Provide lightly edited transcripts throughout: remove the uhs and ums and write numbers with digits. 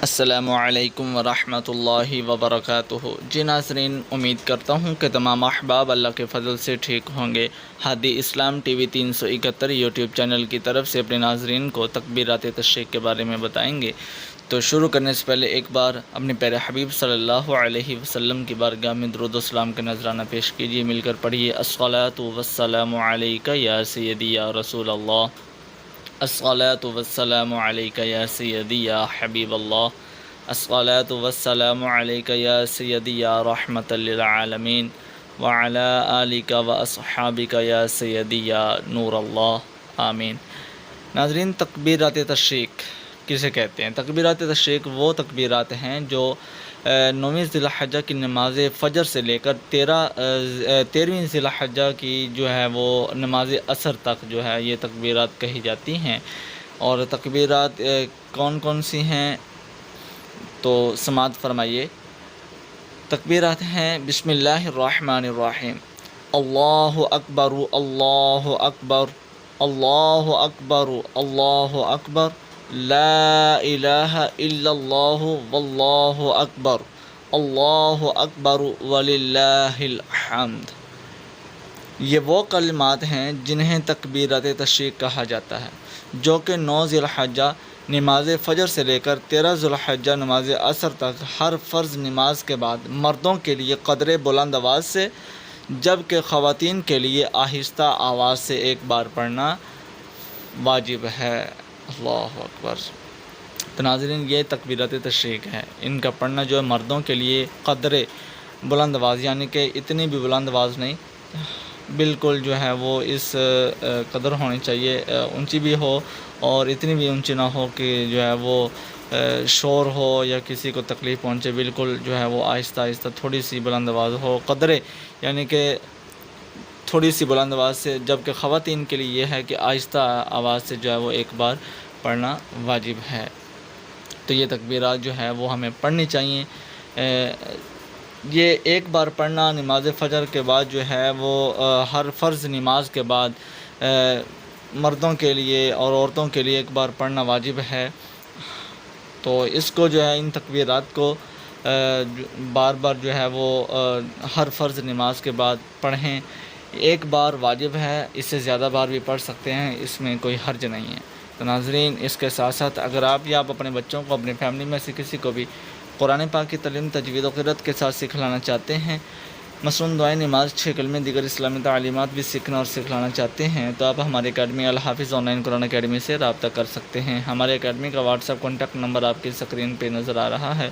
السلام علیکم ورحمۃ اللہ وبرکاتہ۔ جی ناظرین، امید کرتا ہوں کہ تمام احباب اللہ کے فضل سے ٹھیک ہوں گے۔ ہادی اسلام ٹی وی 371 یوٹیوب چینل کی طرف سے اپنے ناظرین کو تکبیرات تشریق کے بارے میں بتائیں گے۔ تو شروع کرنے سے پہلے ایک بار اپنے پیارے حبیب صلی اللہ علیہ وسلم کی بارگاہ میں درود و سلام کا نذرانہ پیش کیجیے، مل کر پڑھیے الصلاۃ والسلام علیک یا سیدی یا رسول اللہ، الصلاۃ والسلام علیک یا سیدی یا حبیب اللہ، الصلاۃ والسلام علیک یا سیدی یا رحمۃ للعالمین، وعلی آلک واصحابک یا سیدی یا نور اللہ، آمین۔ ناظرین، تکبیرات تشریق کسے کہتے ہیں؟ تکبیرات تشریق وہ تکبیرات ہیں جو 9ویں ذی الحجہ کی نماز فجر سے لے کر 13ویں ذی الحجہ کی جو ہے وہ نماز عصر تک جو ہے یہ تکبیرات کہی جاتی ہیں۔ اور تکبیرات کون کون سی ہیں تو سماعت فرمائیے۔ تکبیرات ہیں: بسم اللہ الرحمن الرحیم، اللہ اکبر اللہ اکبر اللہ اکبر اللہ اکبر، لا الہ الا اللہ واللہ اکبر، اللہ اکبر وللہ الحمد۔ یہ وہ کلمات ہیں جنہیں تکبیرات تشریق کہا جاتا ہے، جو کہ 9 ذی الحجہ نماز فجر سے لے کر 13 ذی الحجہ نماز عصر تک ہر فرض نماز کے بعد مردوں کے لیے قدرے بلند آواز سے، جبکہ خواتین کے لیے آہستہ آواز سے ایک بار پڑھنا واجب ہے۔ اللہ اکبر۔ تو ناظرین، یہ تکبیرات تشریق ہے، ان کا پڑھنا جو ہے مردوں کے لیے قدرے بلند آواز، یعنی کہ اتنی بھی بلند آواز نہیں، بالکل جو ہے وہ اس قدر ہونی چاہیے، اونچی بھی ہو اور اتنی بھی اونچی نہ ہو کہ جو ہے وہ شور ہو یا کسی کو تکلیف پہنچے، بالکل جو ہے وہ آہستہ آہستہ تھوڑی سی بلند آواز ہو، قدرے یعنی کہ تھوڑی سی بلند آواز سے، جبکہ خواتین کے لیے یہ ہے کہ آہستہ آواز سے جو ہے وہ ایک بار پڑھنا واجب ہے۔ تو یہ تکبیرات جو ہے وہ ہمیں پڑھنی چاہیے۔ یہ ایک بار پڑھنا نماز فجر کے بعد جو ہے وہ ہر فرض نماز کے بعد مردوں کے لیے اور عورتوں کے لیے ایک بار پڑھنا واجب ہے۔ تو اس کو جو ہے ان تکبیرات کو بار بار جو ہے وہ ہر فرض نماز کے بعد پڑھیں۔ ایک بار واجب ہے، اس سے زیادہ بار بھی پڑھ سکتے ہیں، اس میں کوئی حرج نہیں ہے۔ تو ناظرین، اس کے ساتھ ساتھ اگر آپ یا آپ اپنے بچوں کو، اپنی فیملی میں سے کسی کو بھی قرآن پاک کی تعلیم تجوید و قرأت کے ساتھ سکھلانا چاہتے ہیں، مصنون دعائیں، نماز، 6 کلمے، دیگر اسلامی تعلیمات بھی سیکھنا اور سکھلانا چاہتے ہیں، تو آپ ہماری academy Al Hafiz online Quran academy سے رابطہ کر سکتے ہیں۔ ہمارے اکیڈمی کا واٹس ایپ کانٹیکٹ نمبر آپ کی اسکرین پہ نظر آ رہا ہے،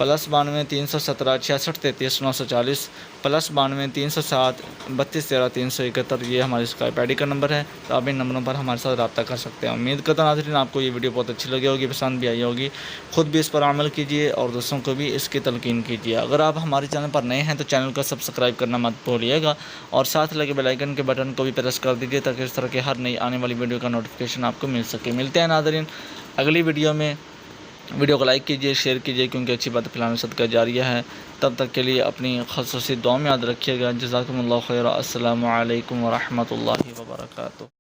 +92 317 66 33 940، +92 307 32 13 371، یہ ہماری اسکائپ آئی ڈی کا نمبر ہے۔ تو آپ ان نمبروں پر ہمارے ساتھ رابطہ کر سکتے ہیں۔ امید کرتا ہوں ناظرین آپ کو یہ ویڈیو بہت اچھی لگی ہوگی، پسند بھی آئی ہوگی، خود بھی اس پر عمل کیجیے اور دوستوں کو بھی اس کی تلقین کیجیے۔ اگر آپ ہمارے چینل پر نئے ہیں تو چینل کو سبسکرائب کرنا مت بھولیے گا، اور ساتھ لگے بیل آئیکن کے بٹن کو بھی پریس کر دیجیے تاکہ اس طرح کے ہر نئی آنے والی ویڈیو کا نوٹیفیکیشن آپ کو مل سکے۔ ملتے ہیں ناظرین اگلی ویڈیو میں۔ ویڈیو کو لائک کیجیے، شیئر کیجیے، کیونکہ اچھی بات پھیلانا صدقہ جاریہ ہے۔ تب تک کے لیے اپنی خصوصی دعا میں یاد رکھیے گا۔ جزاکم اللہ خیر۔ السلام علیکم ورحمۃ اللہ وبرکاتہ۔